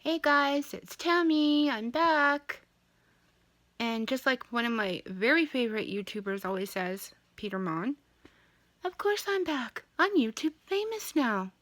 Hey guys, it's Tammy. I'm back. And just like one of my very favorite YouTubers always says, Peter Mon, of course I'm back. I'm YouTube famous now.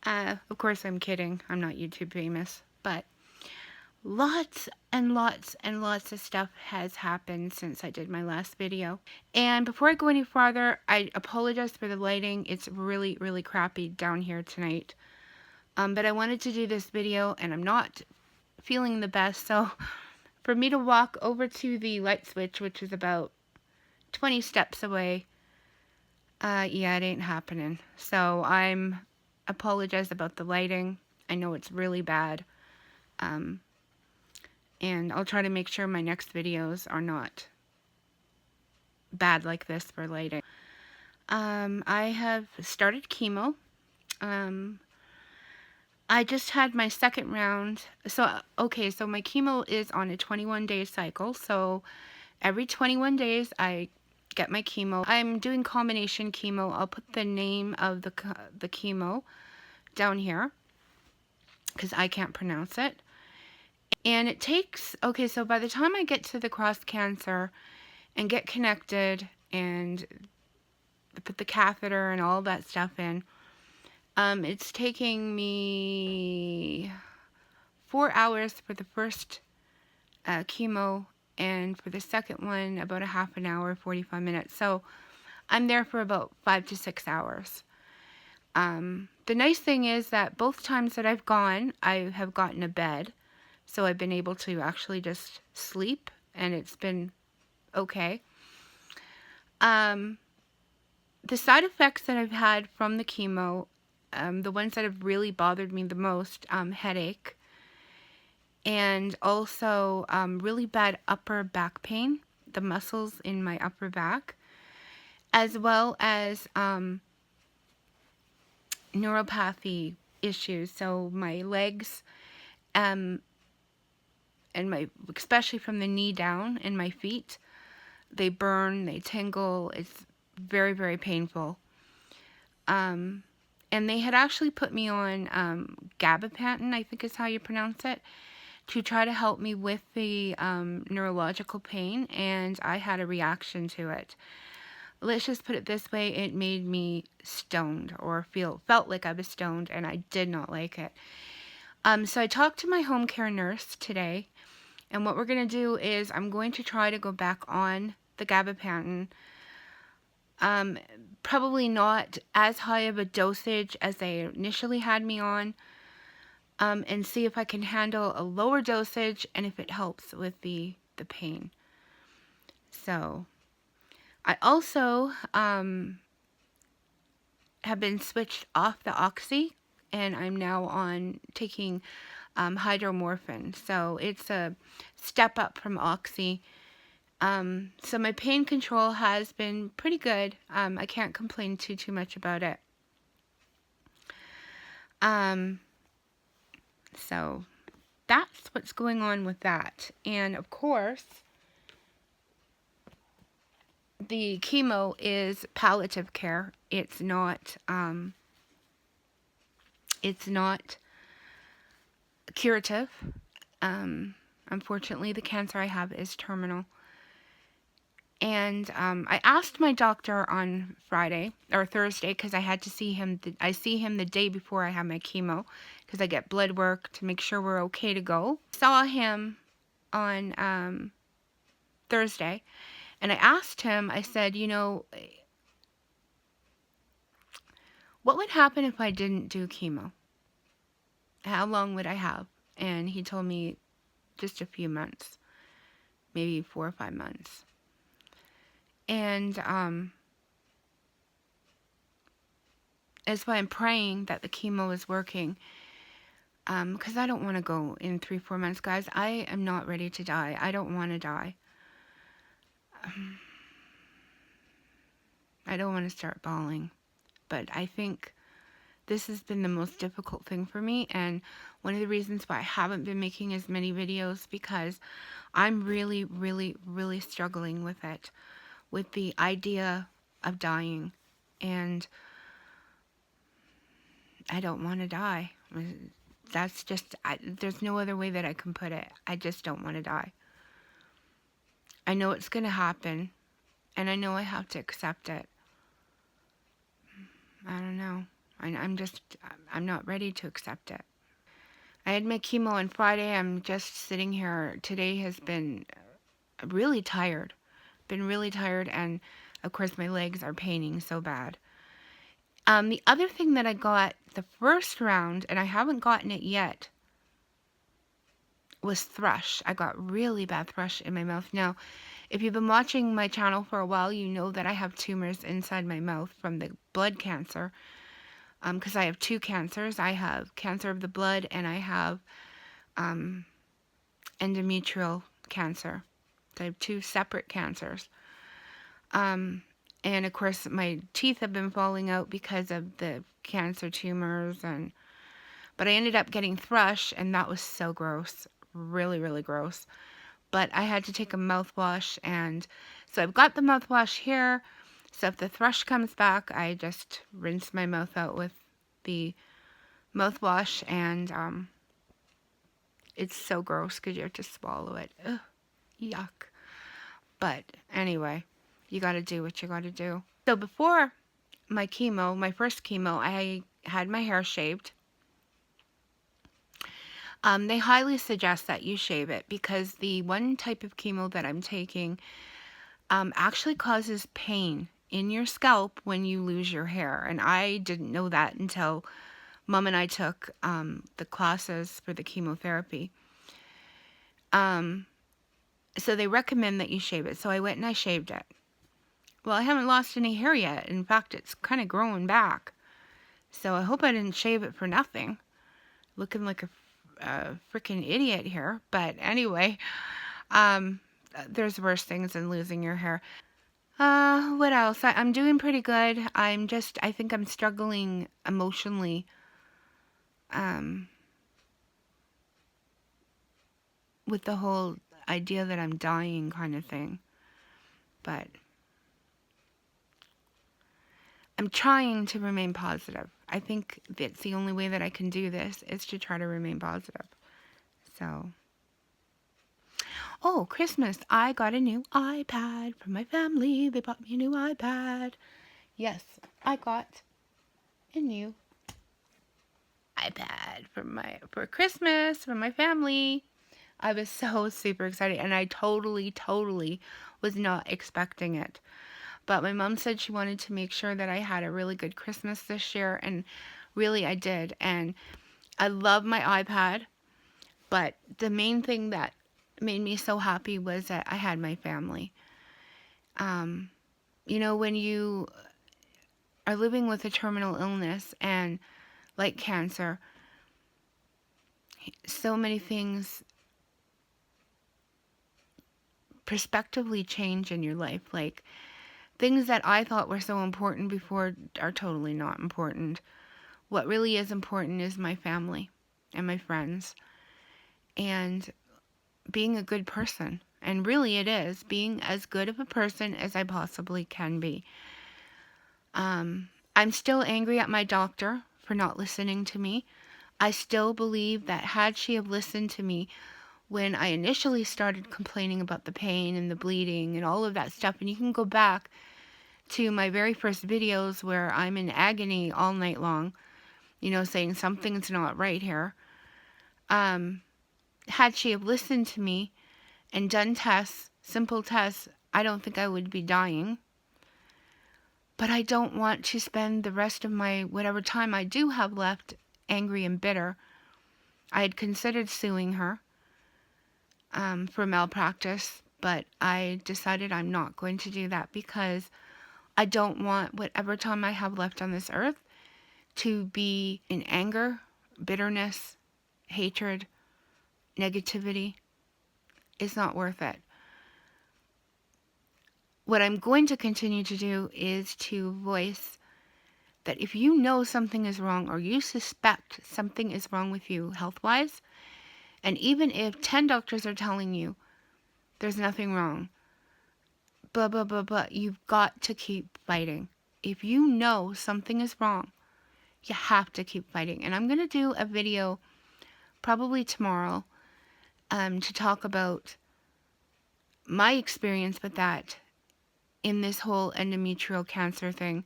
Of course I'm kidding. I'm not YouTube famous. But lots and lots and lots of stuff has happened since I did my last video. And before I go any farther, I apologize for the lighting. It's really, really crappy down here tonight. But I wanted to do this video and I'm not feeling the best, so for me to walk over to the light switch, which is about 20 steps away, yeah, it ain't happening. So I'm apologize about the lighting. I know it's really bad. And I'll try to make sure my next videos are not bad like this for lighting. I have started chemo. I just had my second round. So, okay, so my chemo is on a 21-day cycle. So every 21 days, I get my chemo. I'm doing combination chemo. I'll put the name of the chemo down here because I can't pronounce it. And it takes, okay, so by the time I get to the cross cancer and get connected and put the catheter and all that stuff in, it's taking me 4 hours for the first chemo, and for the second one about a half an hour, 45 minutes. So I'm there for about 5 to 6 hours. The nice thing is that both times that I've gone, I have gotten a bed, so I've been able to actually just sleep, and it's been okay. The side effects that I've had from the chemo, the ones that have really bothered me the most, headache, and also really bad upper back pain, the muscles in my upper back, as well as neuropathy issues. So my legs, and especially from the knee down, and my feet, they burn, they tingle. It's very, very painful. And they had actually put me on gabapentin, I think is how you pronounce it, to try to help me with the neurological pain, and I had a reaction to it. Let's just put it this way, it made me stoned, or felt like I was stoned, and I did not like it. So I talked to my home care nurse today, and what we're going to do is I'm going to try to go back on the gabapentin. Probably not as high of a dosage as they initially had me on, and see if I can handle a lower dosage and if it helps with the pain. So I also have been switched off the oxy, and I'm now on taking hydromorphine. So it's a step up from oxy. So my pain control has been pretty good. I can't complain too much about it. So that's what's going on with that. And of course, the chemo is palliative care. It's not curative. Unfortunately, the cancer I have is terminal. And I asked my doctor on Friday or Thursday, because I had to see him. I see him the day before I have my chemo, because I get blood work to make sure we're okay to go. Saw him on Thursday, and I asked him, I said, you know, what would happen if I didn't do chemo? How long would I have? And he told me just a few months, maybe 4 or 5 months. And that's why I'm praying that the chemo is working, because I don't want to go in 3 or 4 months, guys. I am not ready to die. I don't want to die. I don't want to start bawling, but I think this has been the most difficult thing for me, and one of the reasons why I haven't been making as many videos, because I'm really, really, really struggling with it, with the idea of dying, and I don't want to die. that's just, there's no other way that I can put it. I just don't want to die. I know it's going to happen, and I know I have to accept it. I don't know. I'm not ready to accept it. I had my chemo on Friday. I'm just sitting here. Today has been really tired. Been really tired, and of course my legs are paining so bad. The other thing that I got the first round, and I haven't gotten it yet, was thrush. I got really bad thrush in my mouth. Now, if you've been watching my channel for a while, you know that I have tumors inside my mouth from the blood cancer. Because I have two cancers. I have cancer of the blood, and I have endometrial cancer. So I have two separate cancers. And of course, my teeth have been falling out because of the cancer tumors. But I ended up getting thrush, and that was so gross. Really, really gross. But I had to take a mouthwash, and so I've got the mouthwash here. So if the thrush comes back, I just rinse my mouth out with the mouthwash, and it's so gross because you have to swallow it. Ugh, yuck. But anyway, you got to do what you got to do. So before my chemo, my first chemo, I had my hair shaved. They highly suggest that you shave it because the one type of chemo that I'm taking actually causes pain in your scalp when you lose your hair. And I didn't know that until Mom and I took the classes for the chemotherapy. So they recommend that you shave it. So I went and I shaved it. Well, I haven't lost any hair yet. In fact, it's kind of growing back. So I hope I didn't shave it for nothing. Looking like a freaking idiot here. But anyway, there's worse things than losing your hair. What else? I'm doing pretty good. I think I'm struggling emotionally. With the whole idea that I'm dying kind of thing. But I'm trying to remain positive. I think that's the only way that I can do this is to try to remain positive. So, oh, Christmas, I got a new iPad for my family. They bought me a new iPad. Yes, I got a new iPad for Christmas for my family. I was so super excited, and I totally was not expecting it. But my mom said she wanted to make sure that I had a really good Christmas this year, and really I did. And I love my iPad, but the main thing that made me so happy was that I had my family. You know, when you are living with a terminal illness and like cancer, so many things prospectively change in your life. Like, things that I thought were so important before are totally not important. What really is important is my family and my friends and being a good person. And really it is being as good of a person as I possibly can be. I'm still angry at my doctor for not listening to me. I still believe that had she have listened to me when I initially started complaining about the pain and the bleeding and all of that stuff, and you can go back to my very first videos where I'm in agony all night long, you know, saying something's not right here. Had she have listened to me and done tests, simple tests, I don't think I would be dying. But I don't want to spend the rest of my whatever time I do have left angry and bitter. I had considered suing her for malpractice, but I decided I'm not going to do that because I don't want whatever time I have left on this earth to be in anger, bitterness, hatred, negativity. It's not worth it. What I'm going to continue to do is to voice that if you know something is wrong or you suspect something is wrong with you health-wise, and even if 10 doctors are telling you there's nothing wrong, but you've got to keep fighting. If you know something is wrong, you have to keep fighting. And I'm going to do a video probably tomorrow, to talk about my experience with that in this whole endometrial cancer thing,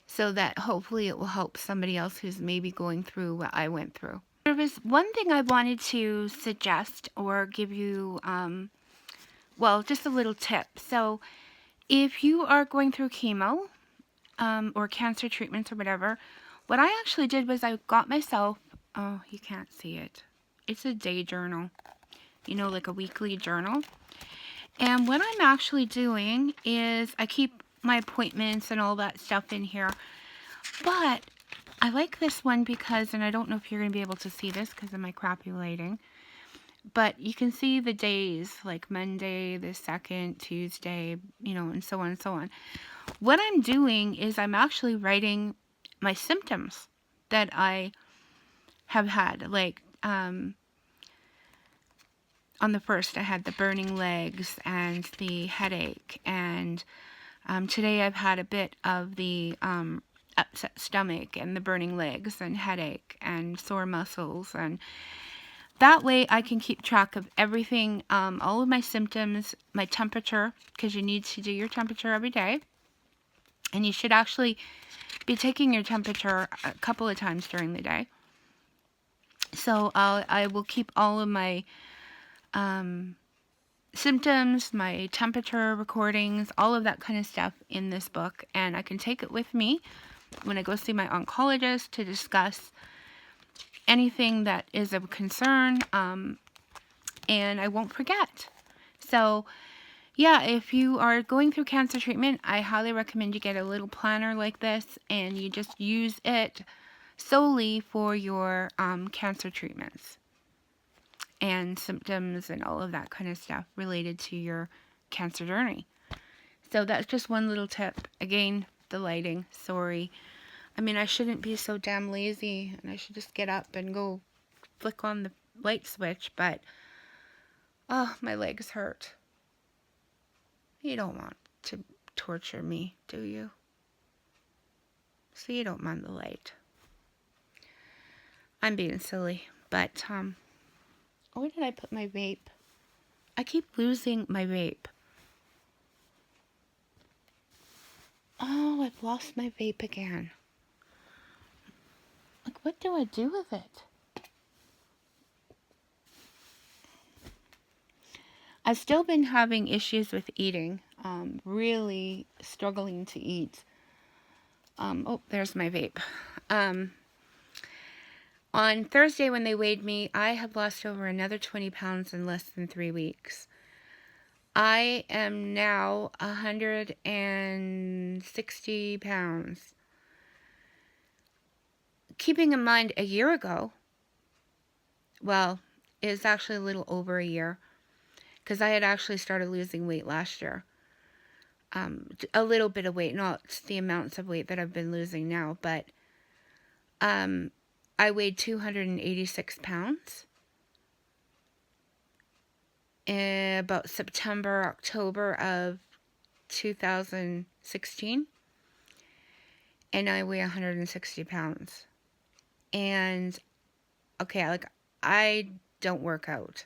so that hopefully it will help somebody else who's maybe going through what I went through. There was one thing I wanted to suggest or give you, well, just a little tip. So if you are going through chemo or cancer treatments or whatever, what I actually did was I got myself, oh, you can't see it. It's a day journal, you know, like a weekly journal. And what I'm actually doing is I keep my appointments and all that stuff in here. But I like this one because, and I don't know if you're going to be able to see this because of my crappy lighting, but you can see the days, like Monday, the 2nd, Tuesday, you know, and so on and so on. What I'm doing is I'm actually writing my symptoms that I have had. Like, on the 1st, I had the burning legs and the headache, and today I've had a bit of the upset stomach and the burning legs and headache and sore muscles, and that way I can keep track of everything, all of my symptoms, my temperature, because you need to do your temperature every day, and you should actually be taking your temperature a couple of times during the day. So I will keep all of my symptoms, my temperature recordings, all of that kind of stuff in this book, and I can take it with me when I go see my oncologist to discuss anything that is of concern, and I won't forget. So yeah, if you are going through cancer treatment, I highly recommend you get a little planner like this, and you just use it solely for your cancer treatments and symptoms and all of that kind of stuff related to your cancer journey. So that's just one little tip. Again, the lighting, sorry. I mean, I shouldn't be so damn lazy, and I should just get up and go flick on the light switch, but oh, my legs hurt. You don't want to torture me, do you? So you don't mind the light. I'm being silly, but where did I put my vape? I keep losing my vape. Oh, I've lost my vape again. Like, what do I do with it? I've still been having issues with eating. Really struggling to eat. Oh, there's my vape. On Thursday when they weighed me, I have lost over another 20 pounds in less than 3 weeks. I am now 160 pounds. Keeping in mind a year ago, well, it's actually a little over a year, because I had actually started losing weight last year. A little bit of weight, not the amounts of weight that I've been losing now, but I weighed 286 pounds in about September, October of 2016, and I weigh 160 pounds. And okay, like, I don't work out,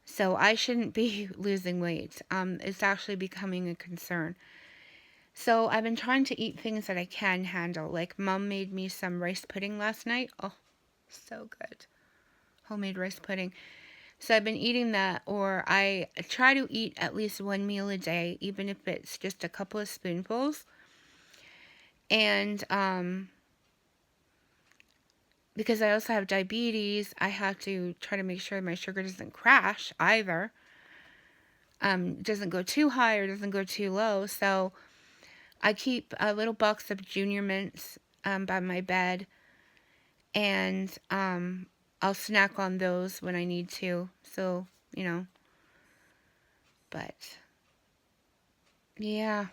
so I shouldn't be losing weight. It's actually becoming a concern. So I've been trying to eat things that I can handle. Like, Mom made me some rice pudding last night. Oh, so good. Homemade rice pudding. So I've been eating that, or I try to eat at least one meal a day, even if it's just a couple of spoonfuls. And because I also have diabetes, I have to try to make sure my sugar doesn't crash either. Doesn't go too high or doesn't go too low. So I keep a little box of Junior Mints by my bed, and I'll snack on those when I need to. So, you know, but yeah,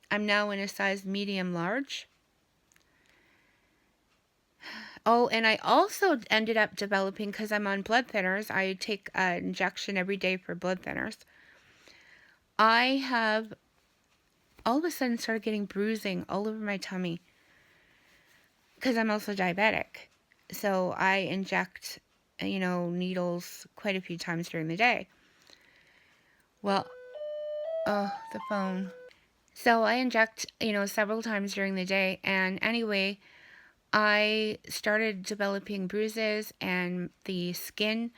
I'm now in a size medium large. Oh, and I also ended up developing, because I'm on blood thinners, I take an injection every day for blood thinners. I have all of a sudden started getting bruising all over my tummy, because I'm also diabetic. So I inject, needles quite a few times during the day. Well, oh, the phone. So I inject, several times during the day. And anyway, I started developing bruises, and the skin,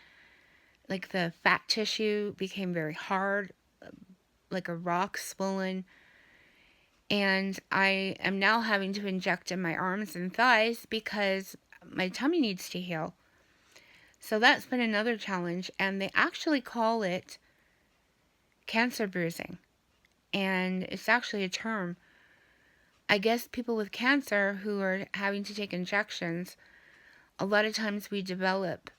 like the fat tissue, became very hard, like a rock, swollen. And I am now having to inject in my arms and thighs because my tummy needs to heal. So that's been another challenge. And they actually call it cancer bruising. And it's actually a term. I guess people with cancer who are having to take injections, a lot of times we develop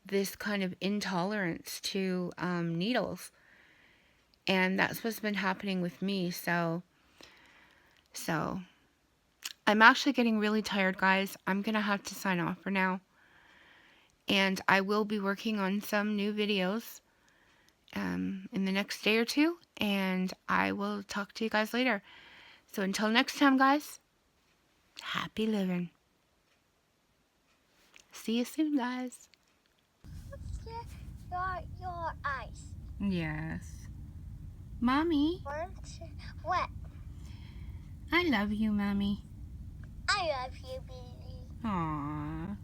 this kind of intolerance to needles. And that's what's been happening with me. So I'm actually getting really tired, guys. I'm going to have to sign off for now. And I will be working on some new videos in the next day or two. And I will talk to you guys later. So until next time, guys, happy living. See you soon, guys. Your eyes. Yes. Mommy. What? I love you, Mommy. I love you, baby. Aww.